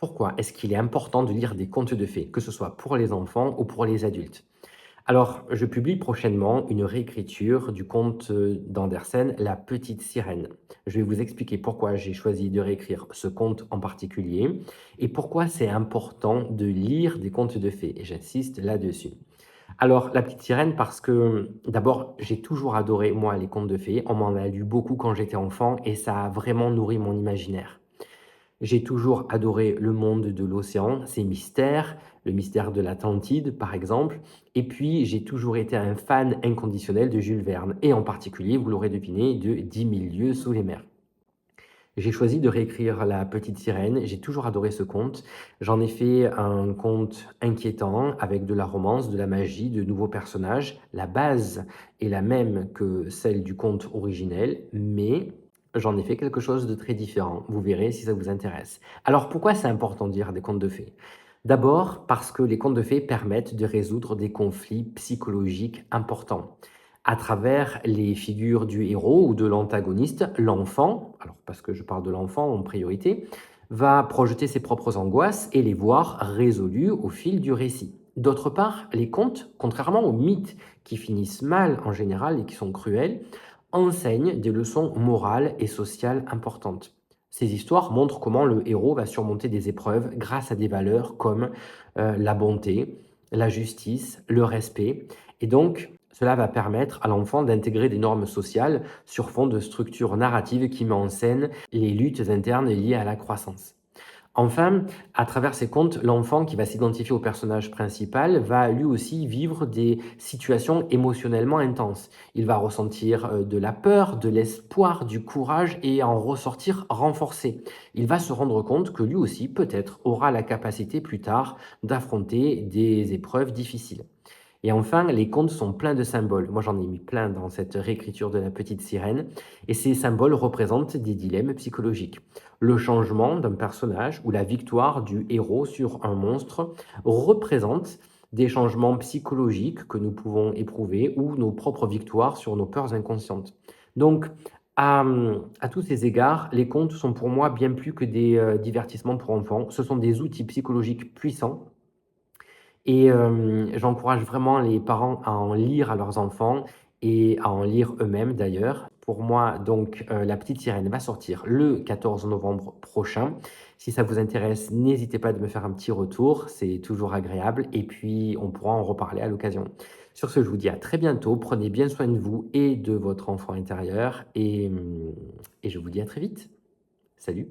Pourquoi est-ce qu'il est important de lire des contes de fées, que ce soit pour les enfants ou pour les adultes? Alors, je publie prochainement une réécriture du conte d'Andersen, La Petite Sirène. Je vais vous expliquer pourquoi j'ai choisi de réécrire ce conte en particulier et pourquoi c'est important de lire des contes de fées. Et j'insiste là-dessus. Alors, La Petite Sirène, parce que d'abord, j'ai toujours adoré, moi, les contes de fées. On m'en a lu beaucoup quand j'étais enfant et ça a vraiment nourri mon imaginaire. J'ai toujours adoré le monde de l'océan, ses mystères, le mystère de l'Atlantide par exemple, et puis j'ai toujours été un fan inconditionnel de Jules Verne et en particulier, vous l'aurez deviné, de 10 000 lieues sous les mers. J'ai choisi de réécrire La Petite Sirène, j'ai toujours adoré ce conte. J'en ai fait un conte inquiétant avec de la romance, de la magie, de nouveaux personnages. La base est la même que celle du conte originel, mais j'en ai fait quelque chose de très différent. Vous verrez si ça vous intéresse. Alors pourquoi c'est important de lire des contes de fées? D'abord parce que les contes de fées permettent de résoudre des conflits psychologiques importants. À travers les figures du héros ou de l'antagoniste, l'enfant, alors parce que je parle de l'enfant en priorité, va projeter ses propres angoisses et les voir résolues au fil du récit. D'autre part, les contes, contrairement aux mythes qui finissent mal en général et qui sont cruels, enseignent des leçons morales et sociales importantes. Ces histoires montrent comment le héros va surmonter des épreuves grâce à des valeurs comme la bonté, la justice, le respect. Et donc, cela va permettre à l'enfant d'intégrer des normes sociales sur fond de structures narratives qui met en scène les luttes internes liées à la croissance. Enfin, à travers ces contes, l'enfant qui va s'identifier au personnage principal va lui aussi vivre des situations émotionnellement intenses. Il va ressentir de la peur, de l'espoir, du courage et en ressortir renforcé. Il va se rendre compte que lui aussi, peut-être, aura la capacité plus tard d'affronter des épreuves difficiles. Et enfin, les contes sont pleins de symboles. Moi, j'en ai mis plein dans cette réécriture de La Petite Sirène. Et ces symboles représentent des dilemmes psychologiques. Le changement d'un personnage ou la victoire du héros sur un monstre représente des changements psychologiques que nous pouvons éprouver ou nos propres victoires sur nos peurs inconscientes. Donc, à tous ces égards, les contes sont pour moi bien plus que des divertissements pour enfants. Ce sont des outils psychologiques puissants et j'encourage vraiment les parents à en lire à leurs enfants et à en lire eux-mêmes d'ailleurs. Pour moi, donc, La Petite Sirène va sortir le 14 novembre prochain. Si ça vous intéresse, n'hésitez pas de me faire un petit retour, c'est toujours agréable et puis on pourra en reparler à l'occasion. Sur ce, je vous dis à très bientôt, prenez bien soin de vous et de votre enfant intérieur et je vous dis à très vite. Salut.